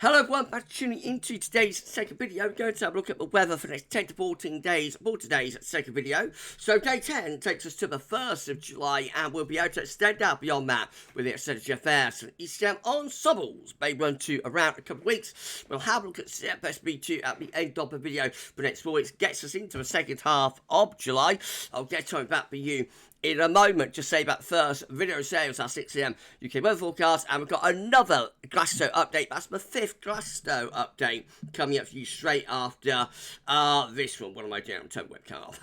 Hello everyone, back tuning into today's second video. We're going to have a look at the weather for the next 10 to 14 days for today's second video. So day 10 takes us to the 1st of July and we'll be able to extend out beyond that with the extended GFS and ECM ensembles. May run to around a couple of weeks. We'll have a look at CFS V2 at the end of the video for the next 4 weeks. Gets us into the second half of July. I'll get to back for you in a moment. Just say about the first video sales at 6 AM UK weather forecast, and we've got another Glasgow update. That's the 5th Glasgow update coming up for you straight after this one. What am I doing? I'm turning webcam off.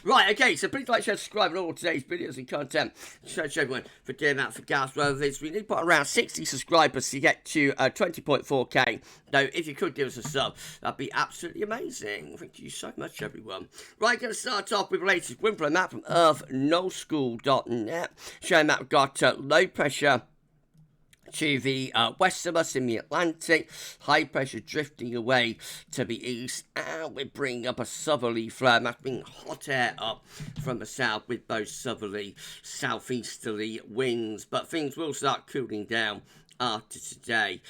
Right, okay, so please like, share, subscribe on all today's videos and content. Shout to everyone for doing that for GavsWeatherVids. We need to put around 60 subscribers to get to 20.4k. Now, if you could give us a sub, that'd be absolutely amazing. Thank you so much, everyone. Right, going to start off with the latest wind flow map from earthnoschool.net, showing that we've got low pressure to the west of us in the Atlantic, high pressure drifting away to the east, and we're bringing up a southerly flow. That's bringing hot air up from the south with those southerly, southeasterly winds, but things will start cooling down after today.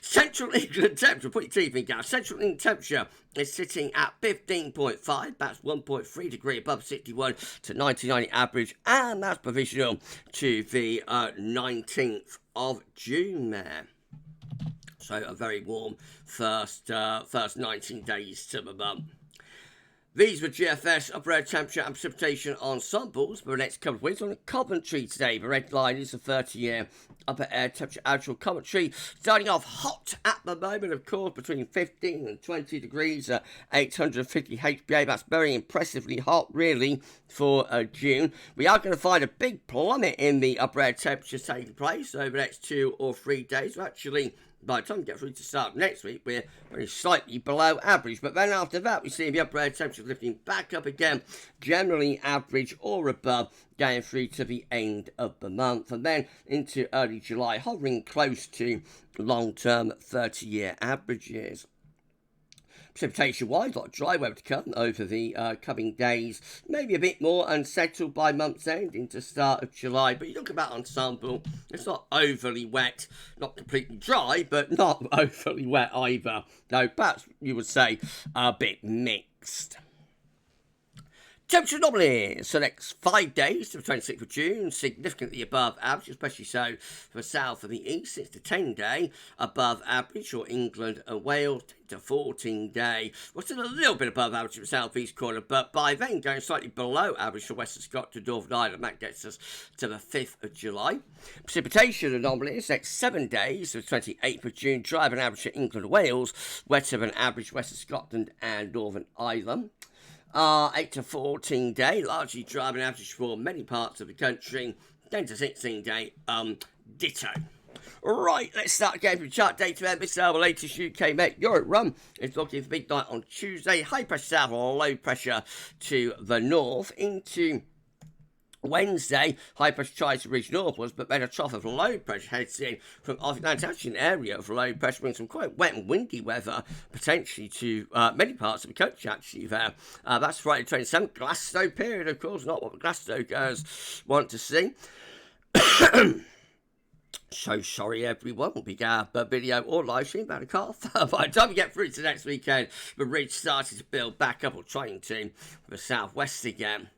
Central England temperature, put your teeth in, guys. Central England temperature is sitting at 15.5. That's 1.3 degree above 61 to 99 average, and that's provisional to the 19th of June there. So a very warm first 19 days to the month. These were GFS upper air temperature and precipitation ensembles for the next couple of weeks. On Coventry today, the red line is a 30-year upper air temperature actual Coventry. Starting off hot at the moment, of course, between 15 and 20 degrees at 850 HPA. That's very impressively hot, really, for June. We are going to find a big plummet in the upper air temperatures taking place over the next 2 or 3 days. We're actually, by the time we get through to start next week, we're very slightly below average. But then after that, we see the upper air temperature lifting back up again, generally average or above, going through to the end of the month. And then into early July, hovering close to long-term 30-year averages. Precipitation-wise, a lot of dry weather to come over the coming days. Maybe a bit more unsettled by month's end into start of July. But you look at that ensemble, it's not overly wet, not completely dry, but not overly wet either. Though perhaps you would say a bit mixed. Temperature anomalies. So next 5 days to the 26th of June, significantly above average, especially so for the south and the east. 6 to 10 day above average for England and Wales. 10 to 14 day. We're still a little bit above average for the southeast corner, but by then going slightly below average for Western Scotland, Northern Ireland. That gets us to the 5th of July. Precipitation anomalies. Next 7 days to the 28th of June. Dry than average for England and Wales. Wetter than average Western Scotland and Northern Ireland. 8 to 14 day, largely dry and average for many parts of the country. 10 to 16 day, ditto. Right, let's start again with chart data. This is our latest UK Met Europe run. It's looking for big night on Tuesday. High pressure south, low pressure to the north. Into Wednesday, high pressure tries to reach northwards, but then a trough of low pressure heads in from off. Now, it's actually an area of low pressure, brings some quite wet and windy weather, potentially to many parts of the country, actually, there. That's Friday the 27th, Glasgow period, of course, not what the Glasgow girls want to see. So sorry, everyone. We'll be video or live stream about a cough. By the time we get through to next weekend, the ridge started to build back up, or trying to, with the southwest again.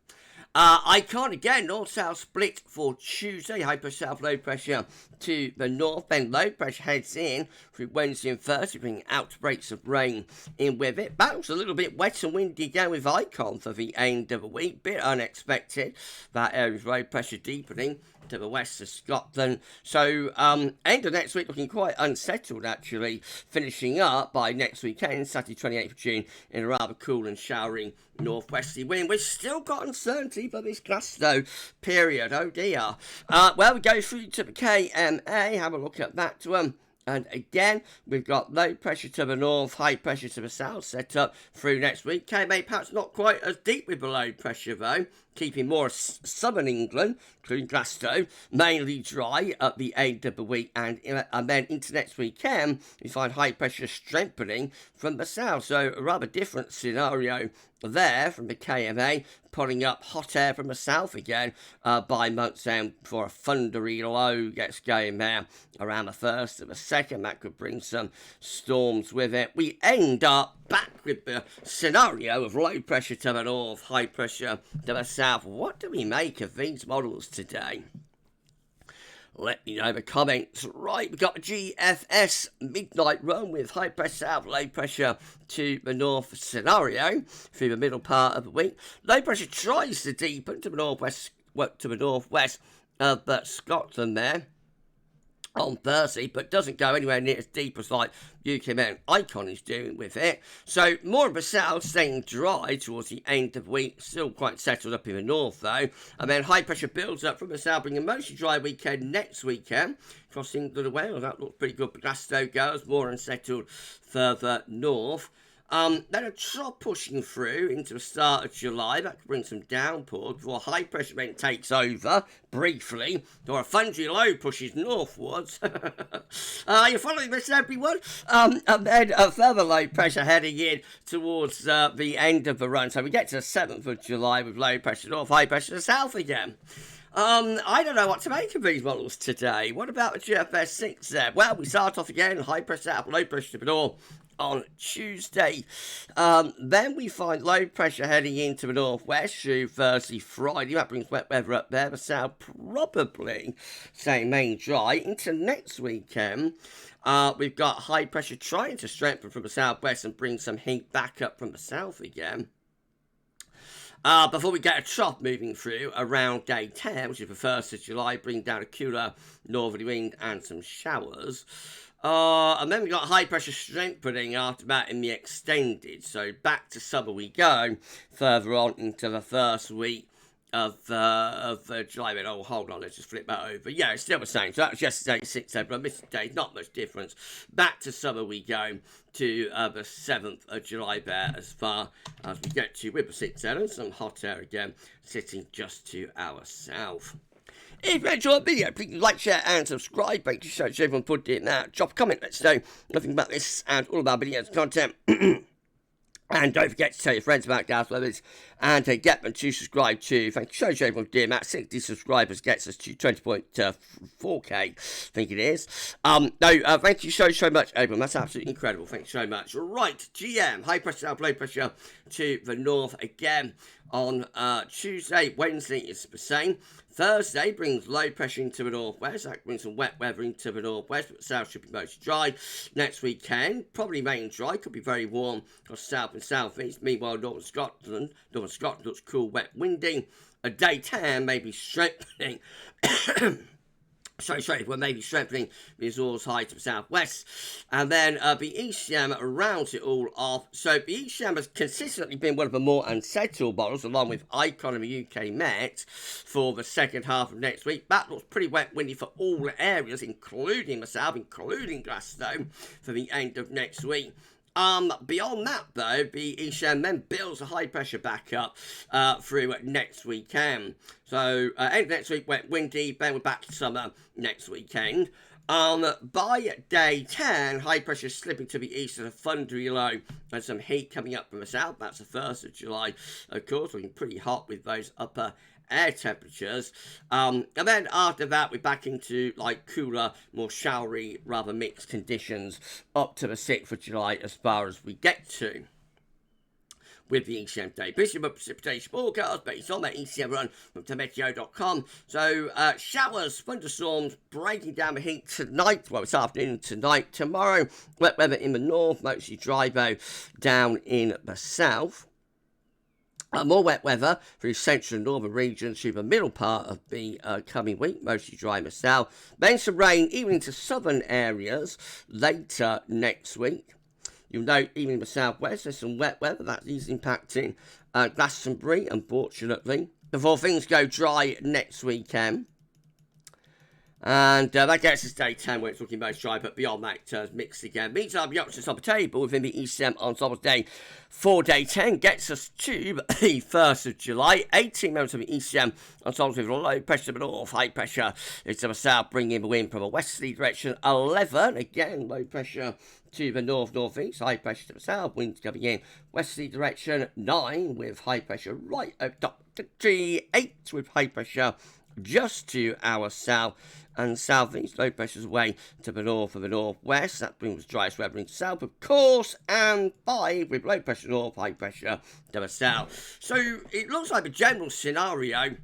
Icon again, north-south split for Tuesday. High pressure south, low pressure to the north. Then low pressure heads in through Wednesday and Thursday, bringing outbreaks of rain in with it. Battle's a little bit wet and windy again with Icon for the end of the week. Bit unexpected. That area of low pressure deepening to the west of Scotland. So, end of next week looking quite unsettled, actually. Finishing up by next weekend, Saturday 28th of June, in a rather cool and showering northwesterly wind. We've still got uncertainty for this Glasgow period. Oh dear. Well, we go through to the KMA. Have a look at that one. And again, we've got low pressure to the north, high pressure to the south set up through next week. KMA perhaps not quite as deep with the low pressure though, keeping more southern England, including Glasgow, mainly dry at the end of the week. And then into next weekend, we find high pressure strengthening from the south. So a rather different scenario there from the KMA, pulling up hot air from the south again by month's end before a thundery low gets going there around the 1st of the 2nd. That could bring some storms with it. We end up back with the scenario of low pressure to the north, high pressure to the south. What do we make of these models today? Let me know in the comments. Right, we've got the GFS midnight run with high pressure south, low pressure to the north scenario through the middle part of the week. Low pressure tries to deepen to the northwest, but Scotland there on Thursday, but doesn't go anywhere near as deep as like UKM Icon is doing with it. So more of the south staying dry towards the end of the week, still quite settled up in the north though. And then high pressure builds up from the south, bringing a mostly dry weekend next weekend across England and Wales. That looks pretty good. But Glasgow goes more unsettled further north. Then a trough pushing through into the start of July. That could bring some downpours before high pressure then takes over briefly, or a thundery low pushes northwards. Are you following this, everyone? And then a further low pressure heading in towards the end of the run. So we get to the 7th of July with low pressure north, high pressure south again. I don't know what to make of these models today. What about the GFS 6 there? Well, we start off again, high pressure south, low pressure to the north on Tuesday. Then we find low pressure heading into the northwest through Thursday, Friday. That brings wet weather up there. The south probably staying main dry. Into next weekend, we've got high pressure trying to strengthen from the southwest and bring some heat back up from the south again. Before we get a trough moving through around day 10, which is the 1st of July, bring down a cooler northerly wind and some showers. And then we got high pressure strengthening after that in the extended. So back to summer we go, further on into the first week of July. Oh, hold on, let's just flip that over. Yeah, it's still the same. So that was yesterday, 6th April. I missed a day, not much difference. Back to summer we go to the 7th of July there, as far as we get to with the 6th and some hot air again sitting just to our south. If you enjoyed the video, please like, share and subscribe. Thank you so much everyone put in that. Drop a comment, let us know nothing about this and all of our videos content. And don't forget to tell your friends about GavsWeatherVids and get them to subscribe too. Thank you so much everyone doing that. 60 subscribers gets us to 20.4k, I think it is. Thank you so much everyone. That's absolutely incredible. Thank you so much. Right, GM, high pressure south, low pressure to the north again on Tuesday. Wednesday is the same. Thursday brings low pressure into the northwest. That brings some wet weather into the northwest, but the south should be mostly dry. Next weekend, probably main dry, could be very warm across south and southeast. Meanwhile, northern Scotland looks cool, wet, windy. A day 10 may be strengthening. Maybe strengthening the Azores high to the southwest. And then the ECM rounds it all off. So the ECM has consistently been one of the more unsettled models, along with Icon and the UK Met, for the second half of next week. That looks pretty wet, windy for all areas, including the south, including Glasgow, for the end of next week. Beyond that, though, the ECM then builds a high pressure back up through next weekend. So, end of next week, wet, windy, then we're back to summer next weekend. By day 10, high pressure slipping to the east of a thundery low and some heat coming up from the south. That's the 1st of July, of course, looking pretty hot with those upper air temperatures. And then after that, we're back into like cooler, more showery, rather mixed conditions up to the 6th of July as far as we get to with the ECM day. Precision precipitation forecast based on that ECM run from Meteo.com. So showers, thunderstorms breaking down the heat tonight. Well, this afternoon and tonight. Tomorrow, wet weather in the north, mostly dry though down in the south. More wet weather through central and northern regions through the middle part of the coming week, mostly dry in the south. Then some rain even into southern areas later next week. You'll note even in the southwest there's some wet weather that is impacting Glastonbury, unfortunately, before things go dry next weekend. And that gets us day 10 where it's looking most dry, but beyond that it turns mixed again. Meantime, the options on the table within the ECM ensembles day for day 10 gets us to the 1st of July. 18 members of the ECM ensembles with low pressure to the north, high pressure is to the south, bringing the wind from a westerly direction. 11, again, low pressure to the north-northeast, high pressure to the south, winds coming in westerly direction. 9 with high pressure right up top to 8 with high pressure just to our south and southeast. Low pressures away to the north and the northwest. That brings driest weather into south, of course. And 5 with low pressure north, high pressure to the south. So it looks like the general scenario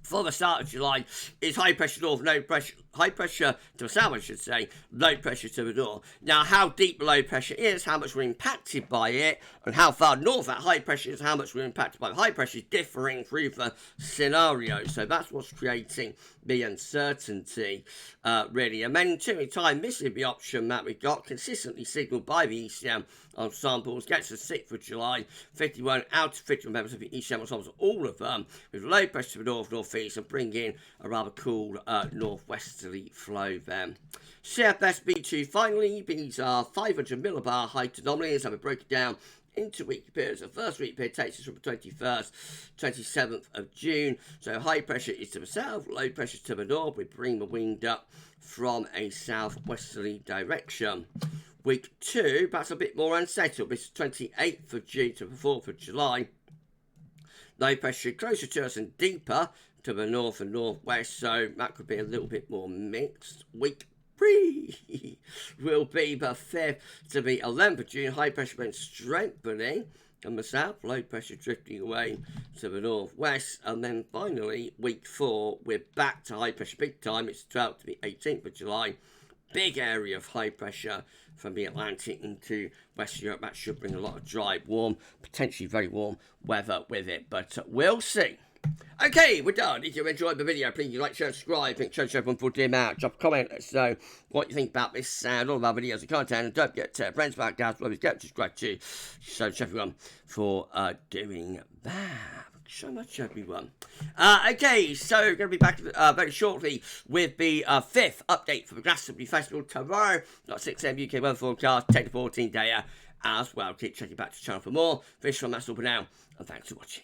for the start of July is high pressure north, low pressure, high pressure to the south, I should say, low pressure to the north. Now, how deep low pressure is, how much we're impacted by it, and how far north that high pressure is, how much we're impacted by the high pressure is differing through the scenario. So that's what's creating the uncertainty, really. And then, too, in time, missing the option that we got consistently signalled by the ECM ensembles gets us 6th of July, 51 out of 51 members of the ECM ensembles, all of them with low pressure to the north, northeast, and bring in a rather cool northwesterly flow then. CFS V2 finally, these are 500 millibar height anomalies, and we broke it down into weekly periods. The first week period takes us from the 21st, 27th of June. So high pressure is to the south, low pressure to the north. We bring the wind up from a southwesterly direction. Week 2, that's a bit more unsettled. This is 28th of June to the 4th of July. Low pressure closer to us and deeper to the north and northwest, so that could be a little bit more mixed. Week 3 will be the 5th to the 11th of June. High pressure been strengthening from the south, low pressure drifting away to the northwest, and then finally week 4 we're back to high pressure big time. It's 12th to the 18th of July. Big area of high pressure from the Atlantic into West Europe. That should bring a lot of dry, warm, potentially very warm weather with it, but we'll see. Okay, we're done. If you enjoyed the video, please like, share, subscribe, think, show everyone for dear out. Drop a comment, let us know what you think about this and all of our videos and content. And don't forget to friends about GavsWeatherVids, get subscribe to. So everyone for doing that. So much, everyone. Okay, so we're going to be back very shortly with the 5th update for the GWV Festival tomorrow. Got 6 AM UK weather forecast, 10 to 14 day as well. Keep checking back to the channel for more. Fish from that's all for now, and thanks for watching.